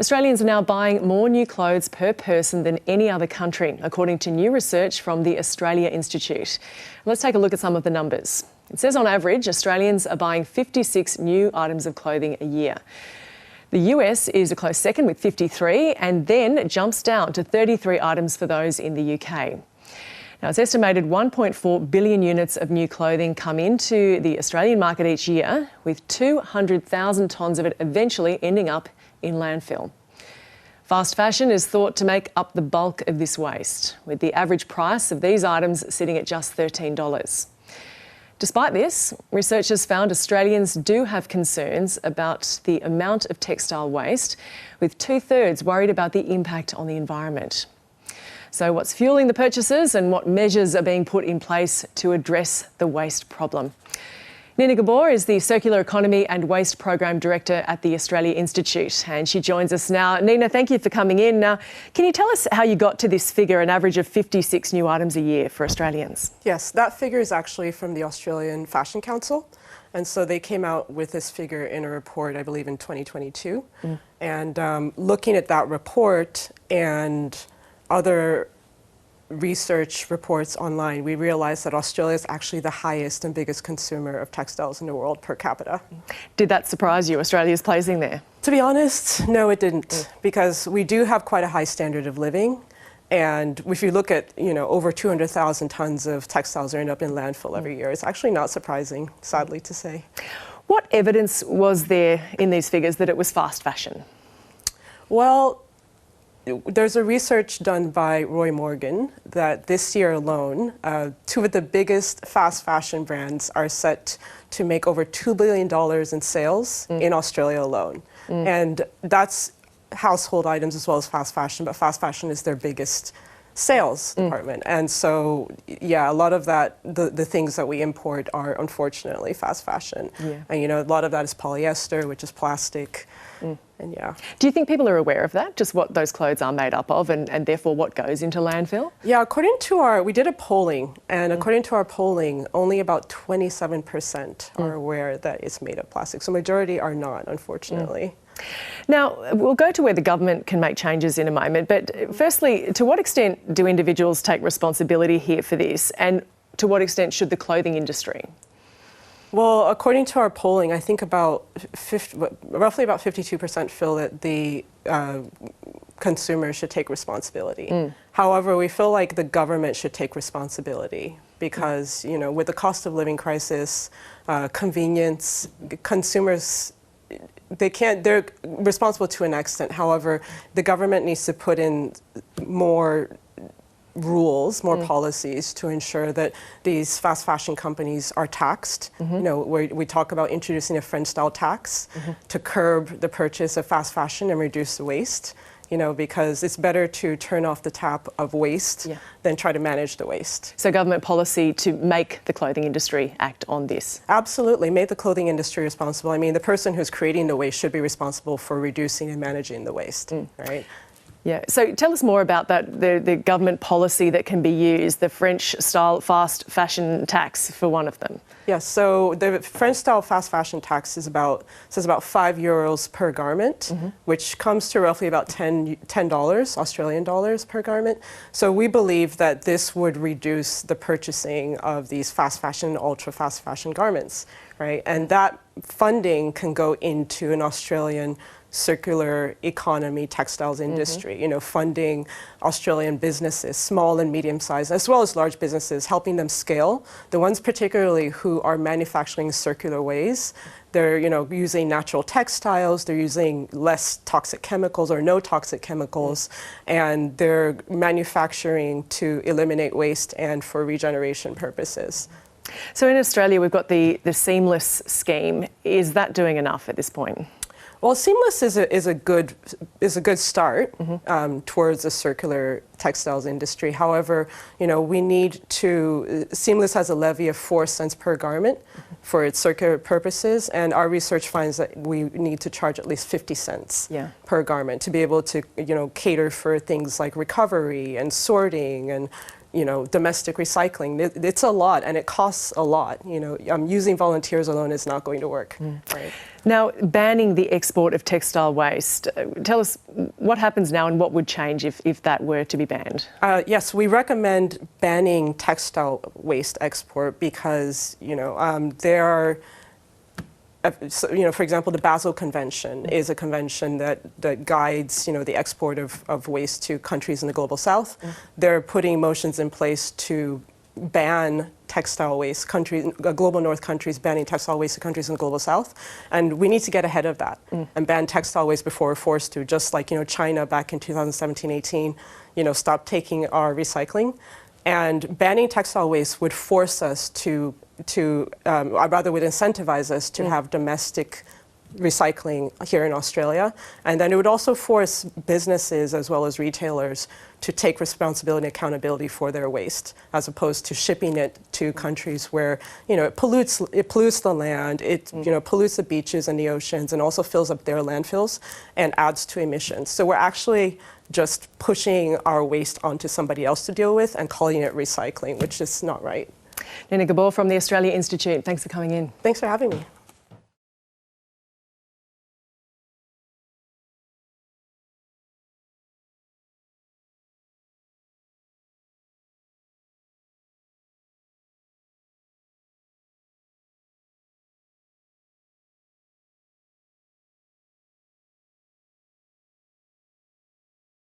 Australians are now buying more new clothes per person than any other country, according to new research from the Australia Institute. Let's take a look at some of the numbers. It says on average, Australians are buying 56 new items of clothing a year. The US is a close second with 53 and then jumps down to 33 items for those in the UK. Now, it's estimated 1.4 billion units of new clothing come into the Australian market each year, with 200,000 tonnes of it eventually ending up in landfill. Fast fashion is thought to make up the bulk of this waste, with the average price of these items sitting at just $13. Despite this, researchers found Australians do have concerns about the amount of textile waste, with 2/3 worried about the impact on the environment. So what's fueling the purchases and what measures are being put in place to address the waste problem? Nina Gabor is the Circular Economy and Waste Program Director at the Australia Institute, and she joins us now. Nina, thank you for coming in. Now, can you tell us how you got to this figure, an average of 56 new items a year for Australians? Yes, that figure is actually from the Australian Fashion Council. And so they came out with this figure in a report, I believe, in 2022. And looking at that report and other research reports online, we realized that Australia is actually the highest and biggest consumer of textiles in the world per capita. Did that surprise you, Australia's placing there? To be honest, no, it didn't, because we do have quite a high standard of living. And if you look at, over 200,000 tons of textiles end up in landfill every year, it's actually not surprising, sadly to say. What evidence was there in these figures that it was fast fashion? Well, there's a research done by Roy Morgan that this year alone, two of the biggest fast fashion brands are set to make over $2 billion in sales in Australia alone. And that's household items as well as fast fashion, but fast fashion is their biggest sales department. And so, yeah, a lot of that, the things that we import are unfortunately fast fashion. And, a lot of that is polyester, which is plastic. And yeah. Do you think people are aware of that, just what those clothes are made up of and therefore what goes into landfill? Yeah, we did a polling, and according to our polling, only about 27% are aware that it's made of plastic. So majority are not, unfortunately. Now, we'll go to where the government can make changes in a moment, but firstly, to what extent do individuals take responsibility here for this, and to what extent should the clothing industry? Well, according to our polling, I think roughly about 52% feel that the consumers should take responsibility. However, we feel like the government should take responsibility because, with the cost of living crisis, convenience, consumers, they're responsible to an extent. However, the government needs to put in more rules, more policies to ensure that these fast fashion companies are taxed. We talk about introducing a French-style tax to curb the purchase of fast fashion and reduce the waste. Because it's better to turn off the tap of waste than try to manage the waste. So government policy to make the clothing industry act on this? Absolutely, make the clothing industry responsible. I mean, the person who's creating the waste should be responsible for reducing and managing the waste, right? Yeah, so tell us more about that, the government policy that can be used, the French-style fast fashion tax for one of them. Yes, so the French-style fast fashion tax says about €5 per garment, which comes to roughly about $10 Australian dollars per garment. So we believe that this would reduce the purchasing of these fast fashion, ultra fast fashion garments, right? And that funding can go into an Australian circular economy textiles industry, funding Australian businesses, small and medium-sized, as well as large businesses, helping them scale. The ones particularly who are manufacturing circular ways, they're using natural textiles, they're using less toxic chemicals or no toxic chemicals, and they're manufacturing to eliminate waste and for regeneration purposes. So in Australia, we've got the seamless scheme. Is that doing enough at this point? Well, seamless is a good start towards the circular textiles industry. However, we need to. Seamless has a levy of 4 cents per garment for its circular purposes, and our research finds that we need to charge at least 50 cents per garment to be able to cater for things like recovery and sorting and domestic recycling. It's a lot, and it costs a lot. Using volunteers alone is not going to work. Right? Now, banning the export of textile waste. Tell us what happens now and what would change if that were to be banned. Yes, we recommend banning textile waste export because there are. For example, the Basel Convention is a convention that guides, the export of waste to countries in the global south. They're putting motions in place to ban textile waste, global north countries banning textile waste to countries in the global south. And we need to get ahead of that and ban textile waste before we're forced to, just like, China back in 2017-18, stopped taking our recycling. And banning textile waste would force us rather would incentivize us to have domestic recycling here in Australia. And then it would also force businesses as well as retailers to take responsibility and accountability for their waste, as opposed to shipping it to countries where, it pollutes the land, it pollutes the beaches and the oceans, and also fills up their landfills and adds to emissions. So we're actually just pushing our waste onto somebody else to deal with and calling it recycling, which is not right. Nina Gabor from the Australia Institute, thanks for coming in. Thanks for having me.